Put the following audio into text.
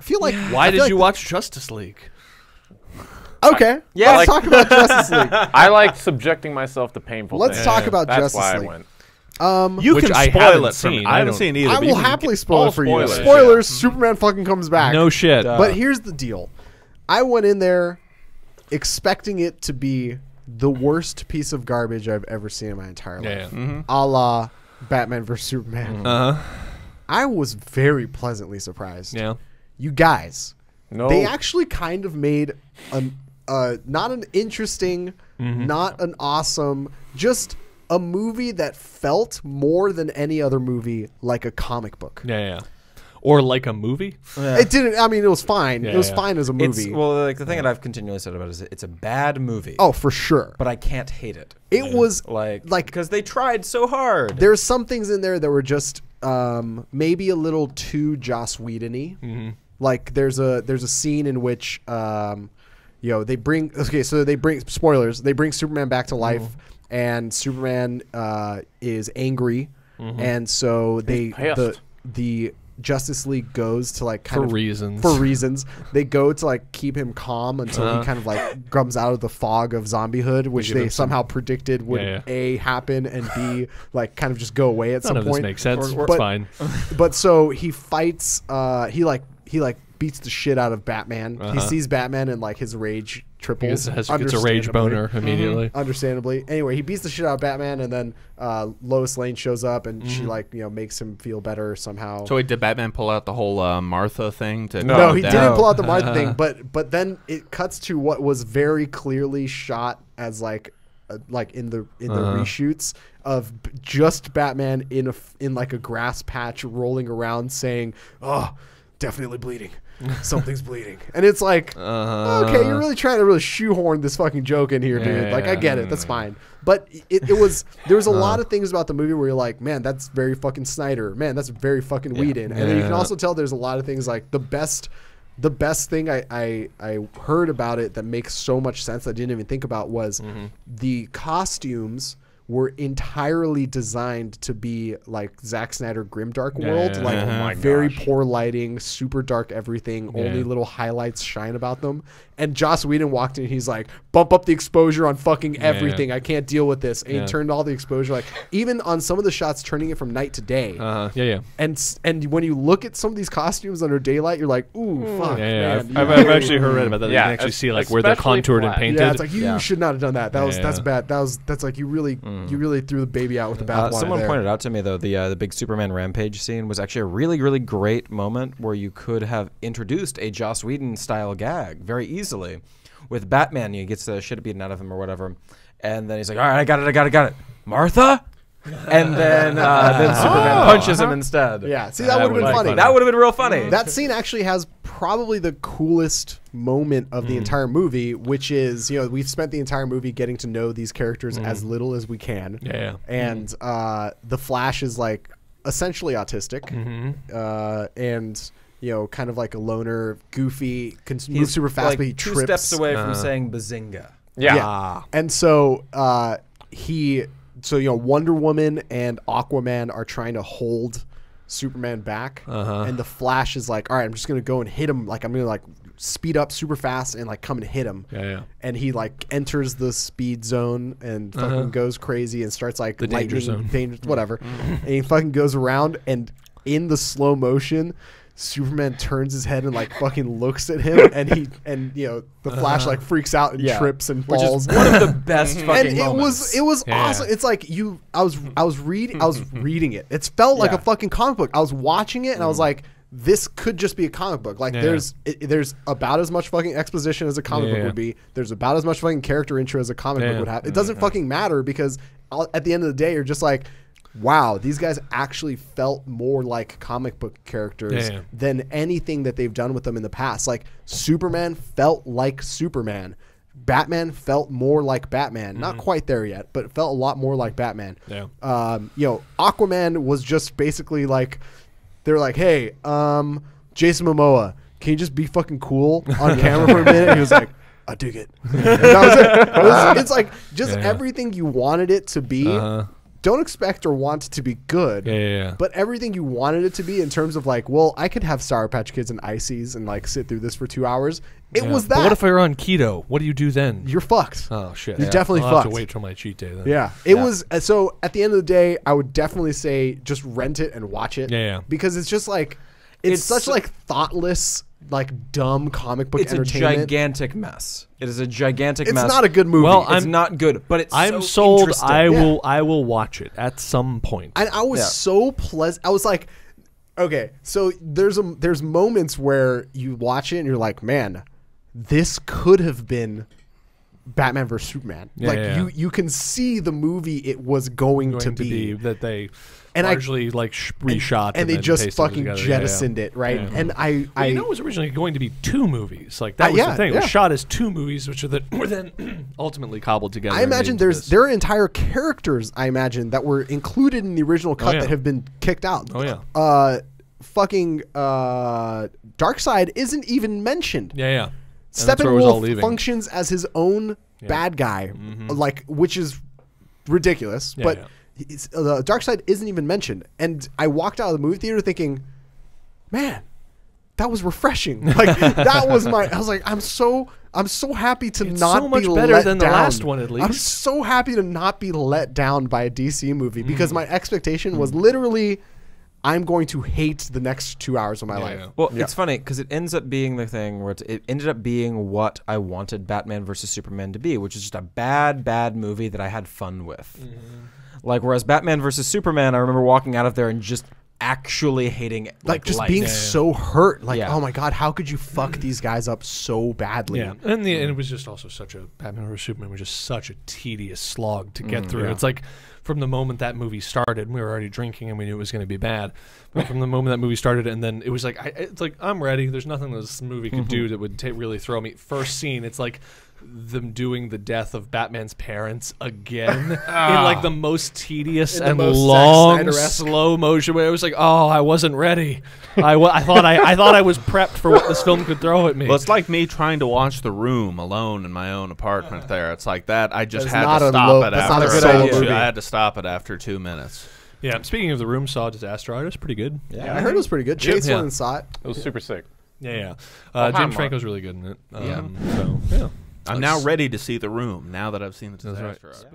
feel like why did you watch Justice League? Okay, let's talk about Justice League. I like subjecting myself to painful things. Let's talk about That's Justice why League. I went. You Which can I spoil haven't it for seen. me. I haven't seen either. I but will you can happily get spoil all it for spoilers. you. Spoilers: Superman fucking comes back. No shit. But here's the deal. I went in there expecting it to be the worst piece of garbage I've ever seen in my entire life. A la Batman vs. Superman. I was very pleasantly surprised. Yeah. You guys, No. they actually kind of made not an interesting, not an awesome, just a movie that felt more than any other movie like a comic book. Yeah. Or like a movie. It didn't. I mean, it was fine. Yeah, it was yeah. fine as a movie. Well, like the thing that I've continually said about it is it's a bad movie. Oh, for sure. But I can't hate it. It was Like like because they tried so hard. there's some things in there that were just maybe a little too Joss Whedon-y. Like there's a scene in which they bring spoilers. They bring Superman back to life, and Superman is angry, and so the Justice League goes to like kind For of reasons. they go to like keep him calm until he kind of like comes out of the fog of zombiehood, which they somehow predicted would A, happen, and B, like kind of just go away at some None of point. this makes sense. But- It's fine. But so he fights he beats the shit out of Batman. He sees Batman and like his rage triples. Gets a rage boner immediately. Understandably. Anyway, he beats the shit out of Batman, and then Lois Lane shows up, and she makes him feel better somehow. So wait, did Batman pull out the whole Martha thing? To No, he didn't pull out the Martha thing, but then it cuts to what was very clearly shot as like in the reshoots of just Batman in like a grass patch rolling around saying, "Oh, definitely bleeding. Something's bleeding." And it's like, okay, you're really trying to really shoehorn this fucking joke in here, dude. Like, I get it. That's fine. But there was a lot of things about the movie where you're like, man, that's very fucking Snyder. Man, that's very fucking Whedon. And then you can also tell there's a lot of things like the best thing I heard about it that makes so much sense that I didn't even think about was the costumes were entirely designed to be like Zack Snyder Grimdark world, like very poor lighting, super dark everything, only little highlights shine about them. And Joss Whedon walked in and he's like, bump up the exposure on fucking everything. I can't deal with this. And he turned all the exposure, like even on some of the shots, turning it from night to day. And when you look at some of these costumes under daylight, you're like, ooh, fuck, man. I've actually read about that. You can actually see like where they're contoured and painted. Yeah, it's like you should not have done that. That's bad. That's like you really threw the baby out with the bathwater. Someone pointed out to me though the big Superman rampage scene was actually a really, really great moment where you could have introduced a Joss Whedon style gag very easily. With Batman, he gets the shit beaten out of him or whatever, and then he's like, "All right, I got it, Martha." And then Superman punches him instead. Yeah, see, that would have been funny. That would have been real funny. That scene actually has probably the coolest moment of the entire movie, which is, we've spent the entire movie getting to know these characters as little as we can. And the Flash is like essentially autistic, and kind of like a loner, goofy, can move super fast, like but he two trips. steps away from saying bazinga. Yeah. And so Wonder Woman and Aquaman are trying to hold Superman back, and the Flash is like, all right, I'm just gonna go and hit him. Like I'm gonna like speed up super fast and like come and hit him. And he like enters the speed zone and fucking goes crazy and starts like the danger zone, whatever. And he fucking goes around, and in the slow motion, Superman turns his head and like fucking looks at him, and the Flash like freaks out and trips and falls. Which is one of the best fucking moments. It was awesome. It's like I was reading it. It felt like a fucking comic book. I was watching it and I was like, this could just be a comic book. Like there's about as much fucking exposition as a comic book would be. There's about as much fucking character intro as a comic book would have. It doesn't fucking matter because at the end of the day, you're just like, wow, these guys actually felt more like comic book characters than anything that they've done with them in the past. Like Superman felt like Superman. Batman felt more like Batman. Not quite there yet, but it felt a lot more like Batman. Aquaman was just basically like, they're like, hey, Jason Momoa, can you just be fucking cool on camera for a minute? And he was like, I dig it. And that was it. It's like just everything you wanted it to be don't expect or want it to be good. But everything you wanted it to be in terms of like, well, I could have Sour Patch Kids and Ices and like sit through this for 2 hours. It was that. But what if you're on keto? What do you do then? You're fucked. Oh shit. You're definitely I'll fucked. have to wait till my cheat day then. Yeah. It was so at the end of the day, I would definitely say just rent it and watch it. Because it's just like it's such like thoughtless, like dumb comic book entertainment. It's a gigantic mess. It is a gigantic mess. It's not a good movie. Well, it's not good, but it's I'm so sold. interesting. I will watch it at some point. And I was so pleasant. I was like, okay, so there's moments where you watch it and you're like, man, this could have been Batman vs Superman. You can see the movie it was going to be that they and largely like reshot and they just fucking jettisoned it, right? And I it was originally going to be 2 movies. Like that was the thing. It was shot as 2 movies, which were then ultimatally cobbled together. I imagine there are entire characters I imagine that were included in the original cut that have been kicked out. Fucking Darkseid isn't even mentioned. Steppenwolf functions as his own bad guy, like, which is ridiculous. But Darkseid isn't even mentioned. And I walked out of the movie theater thinking, man, that was refreshing. Like that was I was like, I'm so happy to not so much be better let than down. The last one, at least. I'm so happy to not be let down by a DC movie because my expectation was literally, I'm going to hate the next 2 hours of my life. Well, it's funny because it ends up being the thing where it ended up being what I wanted Batman vs Superman to be, which is just a bad movie that I had fun with. Like, whereas Batman vs Superman, I remember walking out of there and just actually hating it. Like just being so hurt. Like, oh my God, how could you fuck these guys up so badly? And it was just also such a Batman vs Superman was just such a tedious slog to get through. It's like from the moment that movie started, we were already drinking and we knew it was going to be bad. But from the moment that movie started, and then it was like, it's like I'm ready. There's nothing this movie could do that would really throw me. First scene, it's like them doing the death of Batman's parents again in like the most tedious and long slow motion where it was like, oh, I wasn't ready. I thought I was prepped for what this film could throw at me. Well, it's like me trying to watch The Room alone in my own apartment there. It's like that. I just had to stop it after I had to stop it after 2 minutes. Yeah, speaking of The Room, saw Disaster Artist, pretty good. Yeah, I heard it was pretty good. Chase went and saw it. It was super sick. James Franco's really good in it. So, I'm now ready to see The Room now that I've seen the Disaster Artist.